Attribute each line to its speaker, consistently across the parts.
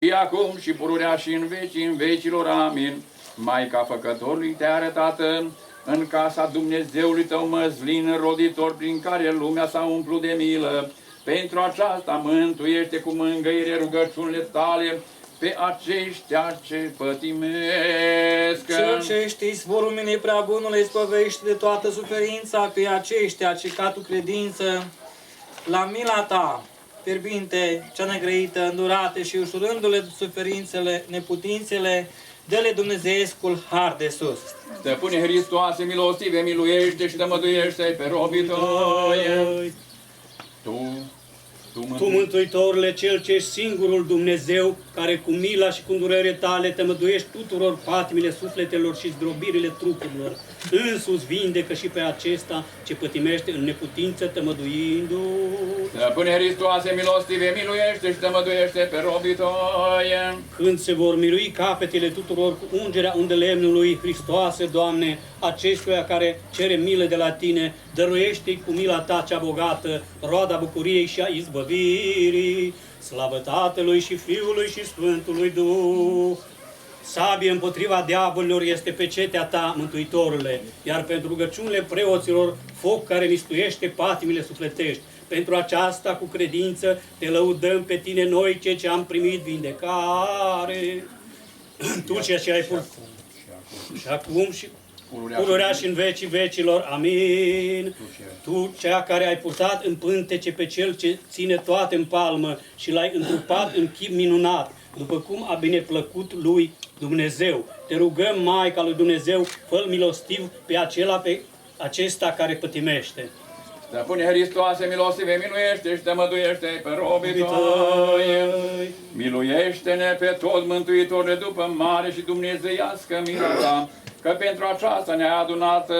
Speaker 1: Și acum și pururea și în vecilor, amin. Maica Făcătorului te-a arătat în casa Dumnezeului tău măzlin, roditor, prin care lumea s-a umplut de milă. Pentru aceasta mântuiește cu mângâiere rugăciunile tale pe aceștia ce pătimesc.
Speaker 2: Cel ce știi zborul mine prea bunul, izbăvește de toată suferința pe aceștia ce ca tu credință la mila ta fierbinte, cea negrăită, îndurate și ușurându-le suferințele, neputințele, dă-le Dumnezeescul har de sus.
Speaker 1: Stăpâne Hristoase, milostive, miluiește și tămăduiește pe robii tăi.
Speaker 3: Tu, Mântuitorule, Cel ce ești singurul Dumnezeu, care cu mila și cu îndurările tale tămăduiești tuturor patimile sufletelor și zdrobirile trupurilor, însuți vindecă și pe acesta ce pătimește în neputință tămăduindu-l.
Speaker 1: Stăpâne Hristoase, milostive, miluiește și tămăduiește pe robii tăi.
Speaker 3: Când se vor mirui capetele tuturor cu ungerea undelemnului, Hristoase, Doamne, acestuia care cere milă de la Tine, dăruiește-i cu mila Ta cea bogată, roada bucuriei și a izbăvirii, slavă Tatălui și Fiului și Sfântului Duh. Sabie împotriva diavolilor este pecetea Ta, Mântuitorule, iar pentru rugăciunile preoților, foc care mistuiește patimile sufletești. Pentru aceasta, cu credință, te lăudăm pe Tine noi, cei ce am primit vindecare. Tu ceea ce ai purtat și acum și pururea și în vecii vecilor. Amin. Tu, cea care ai purtat în pântece pe Cel ce ține toate în palmă și l-ai întrupat în chip minunat, după cum a bineplăcut lui Dumnezeu. Te rugăm, Maica lui Dumnezeu, fă-l milostiv pe acesta care pătimește.
Speaker 1: Stăpâne Hristoase, milostive, miluiește și tămăduiește pe robii tăi. Miluiește-ne pe toți, Mântuitorule, după mare și dumnezeiască mila Ta, că pentru aceasta ne-a adunat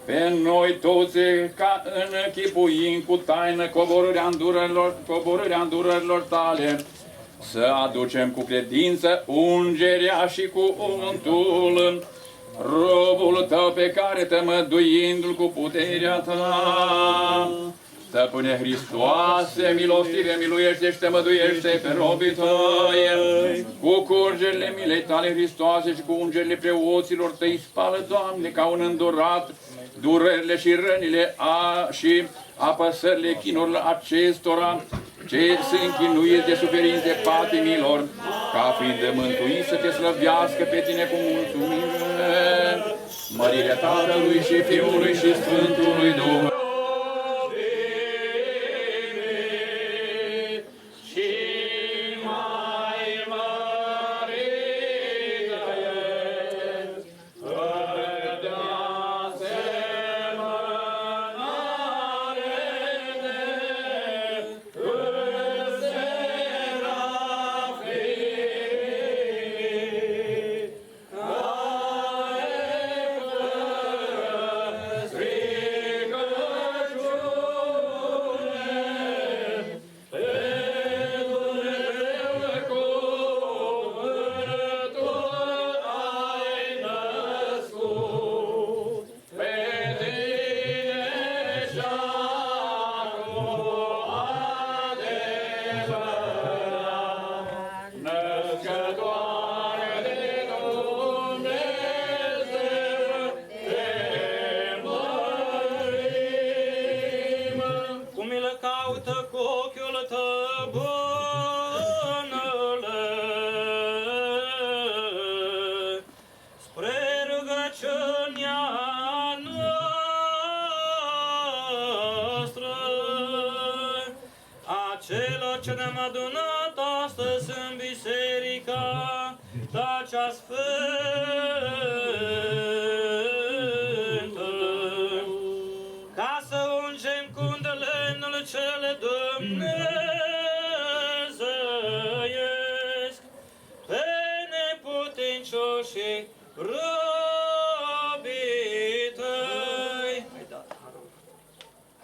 Speaker 1: pe noi toți, ca închipuim cu taină coborârea îndurărilor Tale, să aducem cu credință ungerea și cu untul robul Tău pe care tămăduindu-l cu puterea Ta. Stăpâne Hristoase, milostive, miluiește și tămăduiește pe robii Tăi. Cu curgerile milei Tale, Hristoase, și cu ungerile preoților Tăi, spală, Doamne, ca un îndurat durerile și rănile și apăsările chinurilor acestora ce sunt chinuiți de suferințe patimilor, ca fiind de mântuit să Te slăvească pe Tine cu mulțumire. Mărirea Tatălui și Fiului și Sfântului Duh.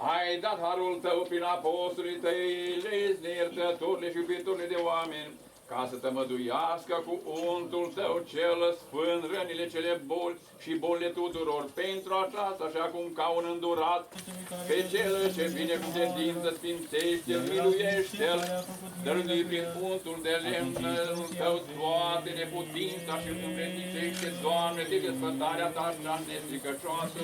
Speaker 1: Ai dat harul Tău prin apostolii Tăi, lezne, iertătorile și iubitorile de oameni, ca să tămăduiască cu untul tău cel sfânt rănile cele boli și bolile tuturor. Pentru aceasta, așa cum ca un îndurat, pe cel ce vine cu credință sfințește-l, miluiește-l, dăruindu-i prin untul de lemn tău toate neputința și îl învrednicește, Doamne, de desfătarea ta cea nestricăcioasă.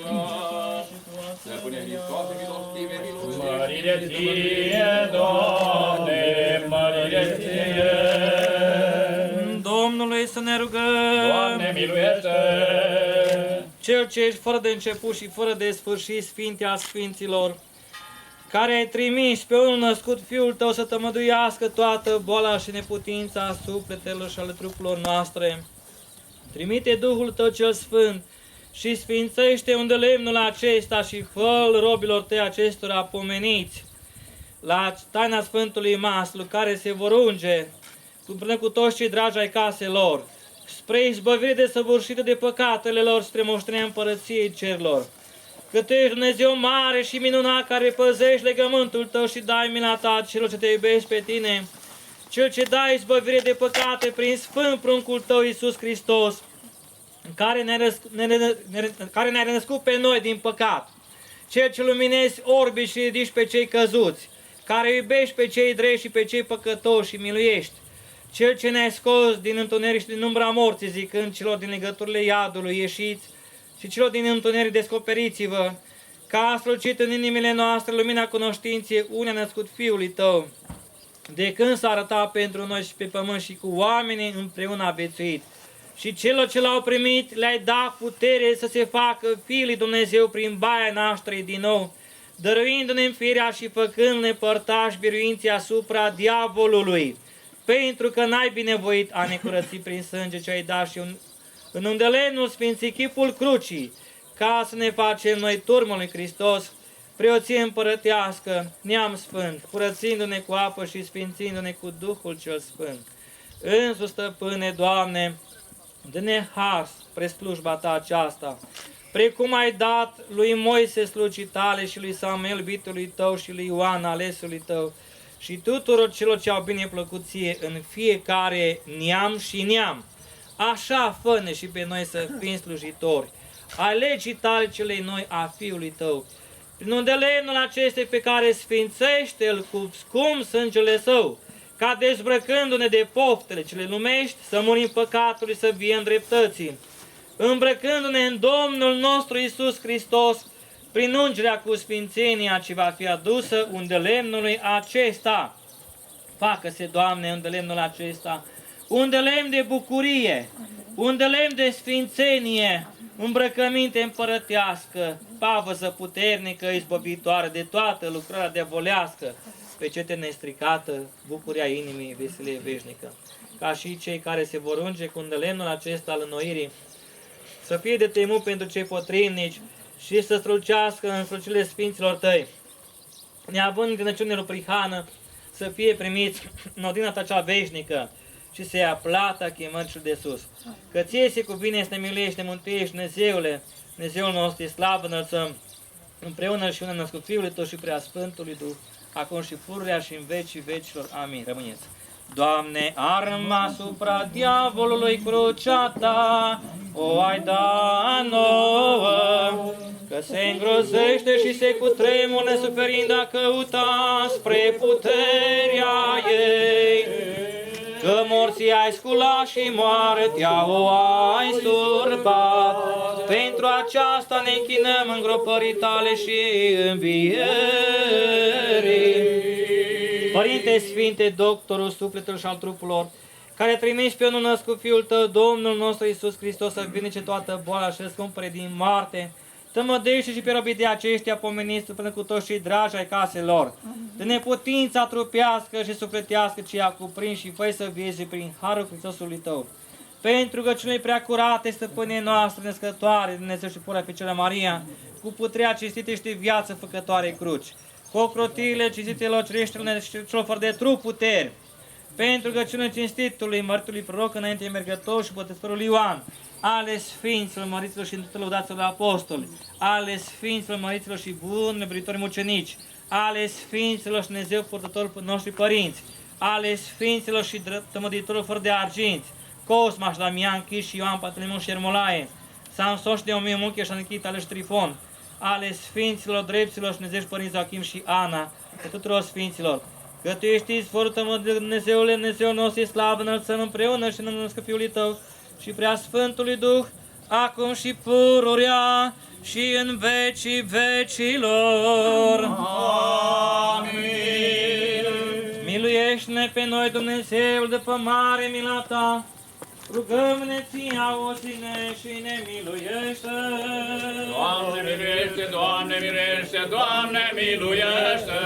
Speaker 1: Stăpâne Hristoase, milostive, miluiește!
Speaker 4: Mărire ție, Doamne, mărire ție!
Speaker 2: Domnului să ne rugăm!
Speaker 4: Doamne, miluiește!
Speaker 2: Cel ce ești fără de început și fără de sfârșit, Sfinte a Sfinților, care ai trimis pe unul născut Fiul Tău să tămăduiască toată boala și neputința sufletelor și ale trupurilor noastre, trimite Duhul Tău cel Sfânt și sfințește unde lemnul acesta și fă-l robilor Tăi acestora pomeniți la taina Sfântului Maslu, care se vor unge împreună cu toți cei dragi ai caselor, spre izbăvire de săvârșită de păcatele lor, spre moștenirea împărăției cerilor. Că Tu ești Dumnezeu mare și minunat, care păzești legământul Tău și dai mila Ta celor ce Te iubesc pe Tine, Cel ce dai izbăvire de păcate prin Sfânt pruncul Tău, Iisus Hristos, care ne-ai renăscut pe noi din păcat, Cel ce luminezi orbi și ridici pe cei căzuți, care iubești pe cei drești și pe cei păcătoși și miluiești, Cel ce ne-ai scos din întuneric și din umbra morții, zicând celor din legăturile iadului, ieșiți, și celor din întuneric, descoperiți-vă, ca a strălucit în inimile noastre lumina cunoștinței unde a născut Fiului Tău, de când s-a arătat pentru noi și pe pământ și cu oamenii împreună a viețuit. Și celor ce L-au primit le-ai dat putere să se facă Fiii lui Dumnezeu prin baia nașterii din nou, dăruindu-ne înfirea și făcând-ne părtași biruinții asupra diavolului, pentru că n-ai binevoit a ne curăți prin sânge ce ai dat și în undelemnul sfinții chipul crucii, ca să ne facem noi turmă lui Hristos, preoție împărătească, neam sfânt, curățindu-ne cu apă și sfințindu-ne cu Duhul cel Sfânt. Însuși, Stăpâne, Doamne, dă-ne har spre slujba Ta aceasta, precum ai dat lui Moise slugii Tale și lui Samuel iubitului Tău și lui Ioan alesului Tău și tuturor celor ce au bine plăcut Ție în fiecare neam și neam. Așa fă-ne și pe noi să fim slujitori ai legii Tale celei noi a Fiului Tău, prin undelemnul acestei pe care sfințește-L cu scump sângele Său, ca dezbrăcându-ne de poftele cele lumești, să murim păcatului, să viem dreptății, îmbrăcându-ne în Domnul nostru Iisus Hristos, prin ungerea cu sfințenia ce va fi adusă undelemnului acesta. Facă-se, Doamne, undelemnul acesta, un de lemn de bucurie, un de lemn de sfințenie, îmbrăcăminte împărătească, pavăză puternică, izbăvitoare de toată lucrarea diavolească, pe cete nestricată, bucuria inimii, veselie veșnică. Ca și cei care se vor unge cu un de lemnul acesta al înnoirii, să fie de temut pentru cei potrivnici și să strălucească în strălucirile Sfinților Tăi, neavând închinăciune lui prihană, să fie primiți în odina Ta cea veșnică, și să ia plata chemării de sus. Că Ție se cuvine să ne miluiești, ne mântuiești, Dumnezeule, Dumnezeul nostru, slavă înălțăm, împreună și unul născut Fiului Tău și Preasfântului Duh, acum și pururea și în vecii vecilor. Amin. Rămâneți. Doamne, arma asupra diavolului crucea Ta, o ai da nouă, că se îngrozește și se cutremur nesuferind a căuta spre puterea ei. Că morții ai sculat și moartea o ai surpat, pentru aceasta ne închinăm în gropării Tale și învierii. Părinte Sfinte, doctorul sufletelor și al trupurilor, care trimiși pe unul născut Fiul Tău, Domnul nostru Iisus Hristos, să vindece toată boala și răscumpere din moarte, tămădește și pe robii de aceștia pomeniți până cu toți cei dragi ai caselor, de neputința trupească și sufletească ce i-a cuprins și fă să vieze prin harul Hristosului Tău. Pentru că cele prea curate, Stăpâne noastre, născătoare, Dumnezeu și Pura Fecioară Maria, cu puterea cinstită și de viață făcătoare cruci, cu ocrotirile cinstitelor cereștilor și celor fără de trup puteri, pentru că cel cinstitului, mărtului proroc înainte mergător și botezătorul Ioan, ale Sfinților, Măriților și Lăudaților Apostoli, ale Sfinților, Măriților și buni nebritorii mucenici, ale Sfinților și Dumnezeu purtători noștri părinți, ale Sfinților și Tămăditorilor fără de argint, Cosma și Damian Chis și Ioan Panteleimon și Ermolae, Samson și Neomie Muche și Anichita ale și Trifon, ale Sfinților, Drepților și Dumnezeu Părinți Joachim și Ana, de tuturor Sfinților, că Tu ești izvorul de Dumnezeule, Dumnezeu nostru, slavă, înălțăm împreună și înălță Fiului Tău și prea Sfântului Duh, acum și pururea și în vecii vecilor.
Speaker 1: Amin.
Speaker 2: Miluiește-ne pe noi, Dumnezeul, de pe mare mila Ta, rugăm-ne Ție, auzi-ne și ne miluiește.
Speaker 1: Doamne miluiește, Doamne miluiește, Doamne miluiește.